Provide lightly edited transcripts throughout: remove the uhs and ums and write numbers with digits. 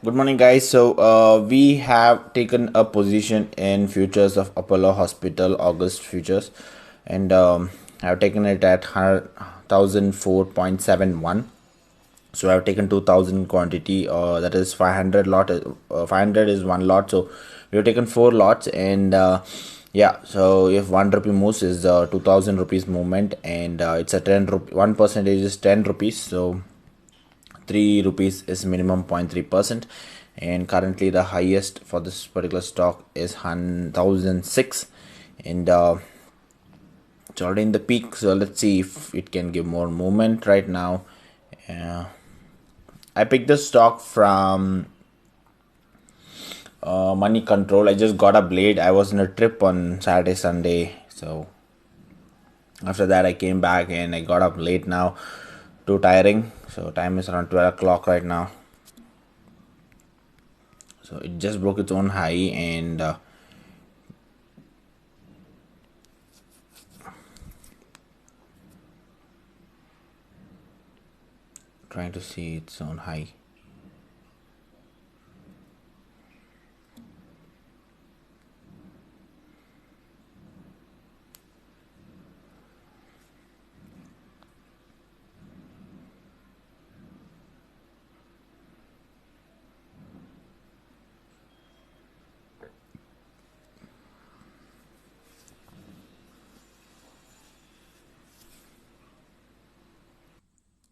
Good morning, guys. We have taken a position in futures of Apollo Hospital August futures, and I've taken it at 1,004.71. So I've taken 2,000 quantity, that is 500 lot. 500 is one lot, so we have taken four lots, and yeah. So if 1 rupee moves is 2,000 rupees movement, and it's a 1% is 10 rupees. So 3 rupees is minimum 0.3%, and currently the highest for this particular stock is 1,006, and it's already in the peak. So let's see if it can give more movement right now. uh, I picked this stock from Money Control. I just got up late. I was on a trip on Saturday Sunday, so after that I came back and I got up late now. Too tiring. So time is around 12 o'clock right now. So it just broke its own high, and trying to see its own high.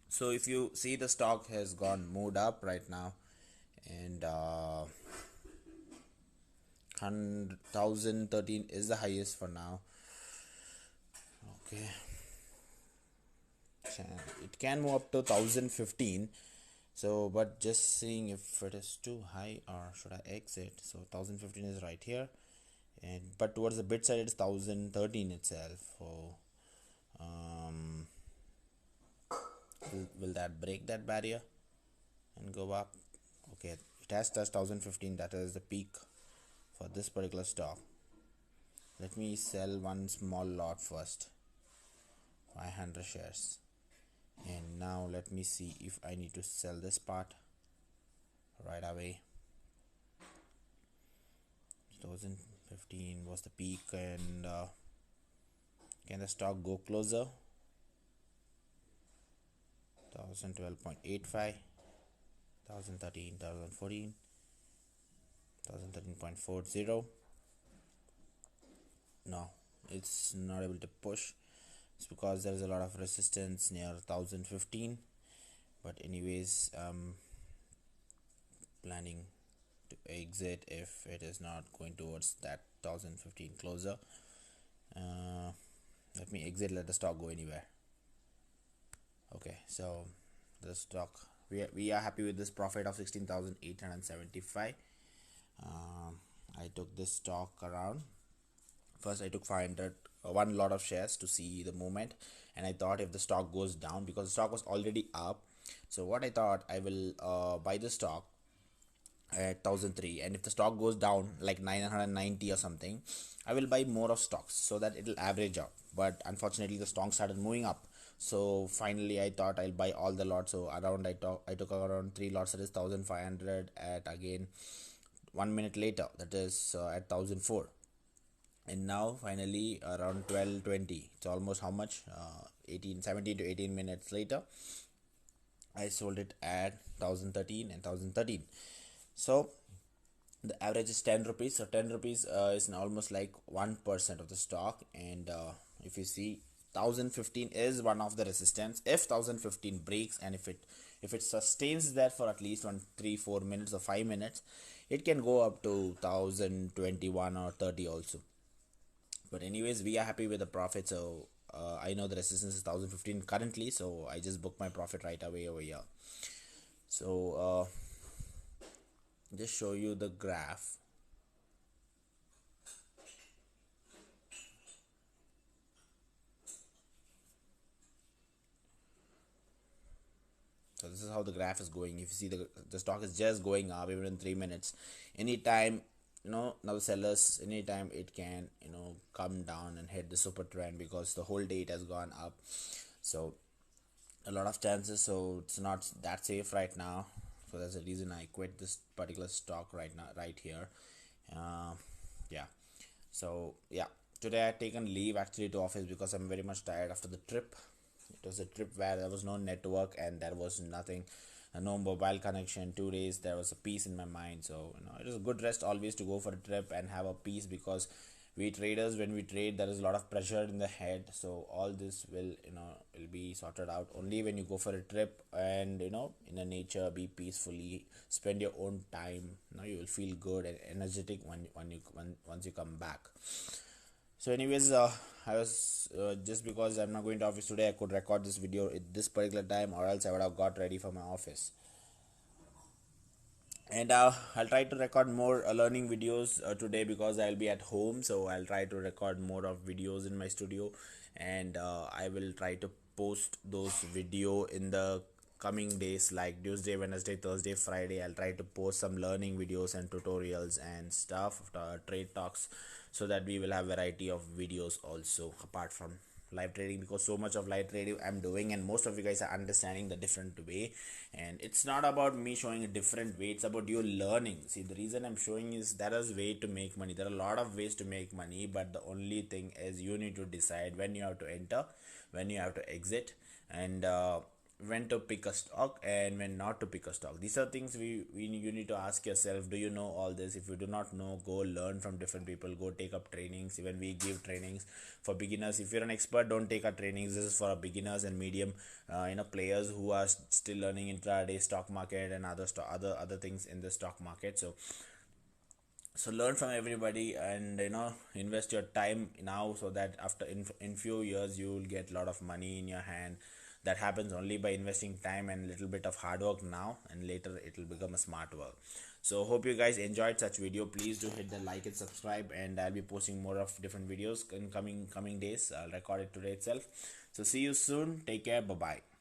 So if you see, the stock has gone moved up right now, and 1,013 is the highest for now. Okay, it can move up to 1,015. So, but just seeing if it is too high or should I exit. So 1,015 is right here, and but towards the bid side it's 1,013 itself. So um, will that break that barrier and go up? Okay, it has touched 1,015. That is the peak for this particular stock. Let me sell one small lot first, 500 shares, and now let me see if I need to sell this part right away. 2015 was the peak, and can the stock go closer? 1012.85, 1013, 1014, 1013.40. No, it's not able to push. It's because there is a lot of resistance near 1015. But anyways, planning to exit if it is not going towards that 1015 closer. Let me exit, let the stock go anywhere. Okay, so the stock, we are happy with this profit of 16,875. I took this stock around. First I took 500, one lot of shares to see the movement, and I thought if the stock goes down, because the stock was already up, so what I thought, I will buy the stock at 1,003, and if the stock goes down like 990 or something, I will buy more of stocks so that it will average out. But unfortunately the stock started moving up, so finally I thought I'll buy all the lots. So around I took around 3 lots, that is 1,500 at again 1 minute later, that is at 1,004. And now finally around 12:20, it's almost how much, 17 to 18 minutes later, I sold it at 1,013 and 1,013. So the average is 10 rupees. So 10 rupees is almost like 1% of the stock. And if you see, 1,015 is one of the resistance. If 1,015 breaks, and if it sustains there for at least 3-4 minutes or 5 minutes, it can go up to 1,021 or 30 also. But anyways, we are happy with the profit. So I know the resistance is 1,015 currently, so I just booked my profit right away over here. So just show you the graph. So this is how the graph is going. If you see, the stock is just going up even in 3 minutes. Anytime, now the sellers, anytime it can come down and hit the super trend, because the whole day it has gone up. So a lot of chances, so it's not that safe right now. So that's the reason I quit this particular stock right now, right here. Yeah. So yeah, today I taken leave actually to office because I'm very much tired after the trip. It was a trip where there was no network and there was nothing, no mobile connection. 2 days there was a peace in my mind. So it is a good rest always to go for a trip and have a peace, because we traders, when we trade, there is a lot of pressure in the head. So all this will be sorted out only when you go for a trip and in a nature, be peacefully, spend your own time. You will feel good and energetic once you come back. So anyways, I was just because I'm not going to office today, I could record this video at this particular time, or else I would have got ready for my office. And I'll try to record more learning videos today because I'll be at home. So I'll try to record more of videos in my studio, and I will try to post those video in the coming days, like Tuesday, Wednesday, Thursday, Friday. I'll try to post some learning videos and tutorials and stuff, trade talks, so that we will have variety of videos also apart from live trading, because so much of live trading I'm doing and most of you guys are understanding the different way. And it's not about me showing a different way, it's about you learning. See, the reason I'm showing is there is way to make money. There are a lot of ways to make money, but the only thing is you need to decide when you have to enter, when you have to exit, and when to pick a stock and when not to pick a stock. These are things you need to ask yourself. Do you know all this? If you do not know, go learn from different people, go take up trainings. Even we give trainings for beginners. If you're an expert, don't take our trainings. This is for beginners and medium players who are still learning intraday stock market and other things in the stock market. So learn from everybody and invest your time now, so that after in few years you will get a lot of money in your hand. That happens only by investing time and little bit of hard work now, and later it will become a smart work. So hope you guys enjoyed such video. Please do hit the like and subscribe, and I'll be posting more of different videos in coming days. I'll record it today itself. So see you soon. Take care. Bye bye.